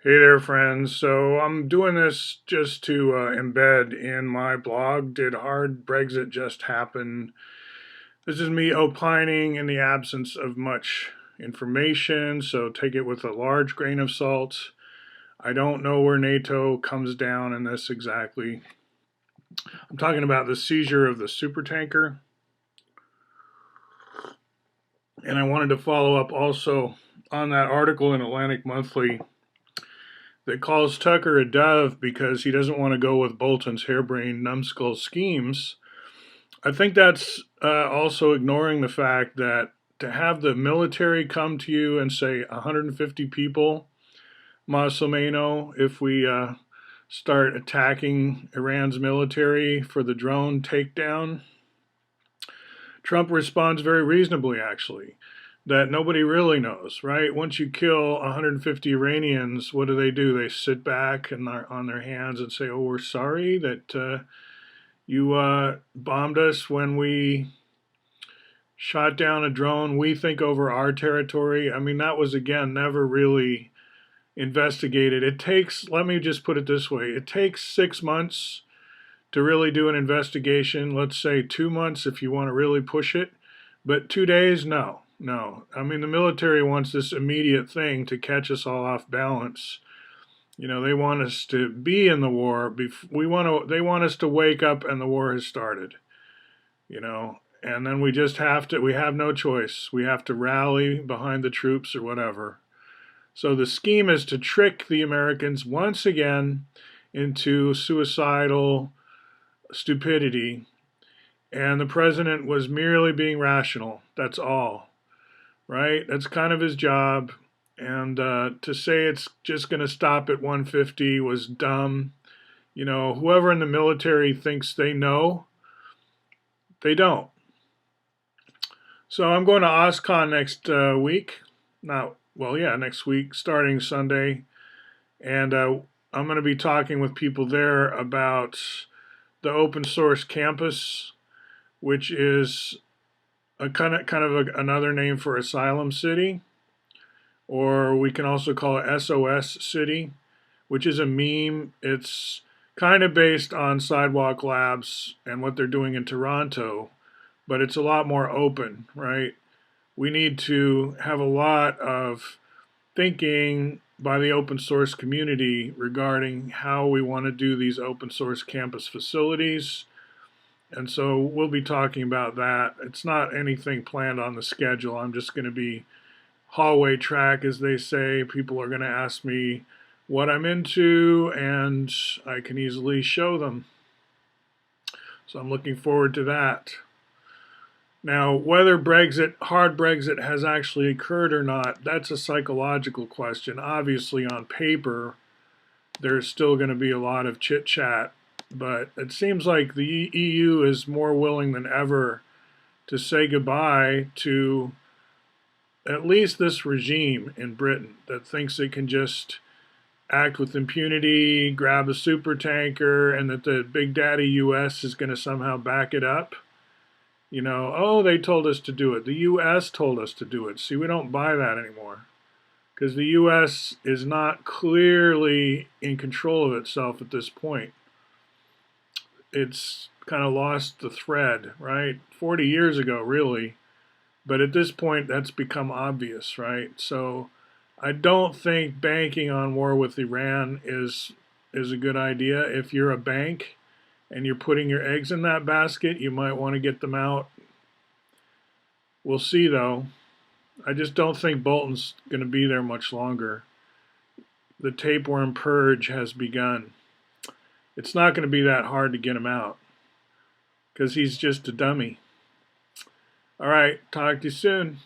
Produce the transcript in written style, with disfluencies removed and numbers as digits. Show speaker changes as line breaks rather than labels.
Hey there, friends. So I'm doing this just to embed in my blog. Did hard Brexit just happen? This is me opining in the absence of much information, so take it with a large grain of salt. I don't know where NATO comes down in this exactly. I'm talking about the seizure of the supertanker, and I wanted to follow up also on that article in Atlantic Monthly that calls Tucker a dove because he doesn't want to go with Bolton's harebrained numbskull schemes. I think that's also ignoring the fact that to have the military come to you and say 150 people, más o menos, if we start attacking Iran's military for the drone takedown, Trump responds very reasonably, actually, that nobody really knows, right? Once you kill 150 Iranians, what do? They sit back and are on their hands and say, "Oh, we're sorry that you bombed us when we shot down a drone we think over our territory." I mean, that was again never really investigated. It takes, let me just put it this way, it takes 6 months to really do an investigation. Let's say 2 months if you want to really push it. But 2 days, no, no. I mean, the military wants this immediate thing to catch us all off balance. You know, they want us to be in the war. They want us to wake up and the war has started. You know, and then we just have to. We have no choice. We have to rally behind the troops or whatever. So the scheme is to trick the Americans once again into suicidal stupidity, and the president was merely being rational. That's all, right? That's kind of his job. And to say it's just going to stop at 150 was dumb. You know, whoever in the military thinks they know, they don't. So I'm going to OSCON next week. Not, well, yeah, next week, starting Sunday. And I'm going to be talking with people there about the open source campus, which is a another name for Asylum City, or we can also call it SOS City, which is a meme. It's kind of based on Sidewalk Labs and what they're doing in Toronto, but it's a lot more open, right? We need to have a lot of thinking by the open source community regarding how we want to do these open source campus facilities. And so we'll be talking about that. It's not anything planned on the schedule. I'm just going to be hallway track, as they say. People are going to ask me what I'm into, and I can easily show them. So I'm looking forward to that. Now, whether hard Brexit, has actually occurred or not, that's a psychological question. Obviously, on paper, there's still going to be a lot of chit chat, but it seems like the EU is more willing than ever to say goodbye to at least this regime in Britain that thinks it can just act with impunity, grab a super tanker, and that the big daddy US is going to somehow back it up. You know, oh, they told us to do it. The US told us to do it. See, we don't buy that anymore because the US is not clearly in control of itself at this point. It's kind of lost the thread, right? 40 years ago, really. But at this point, that's become obvious, right? So I don't think banking on war with Iran is a good idea. If you're a bank and you're putting your eggs in that basket, you might want to get them out. We'll see, though. I just don't think Bolton's going to be there much longer. The tapeworm purge has begun. It's not going to be that hard to get him out because he's just a dummy. All right, talk to you soon.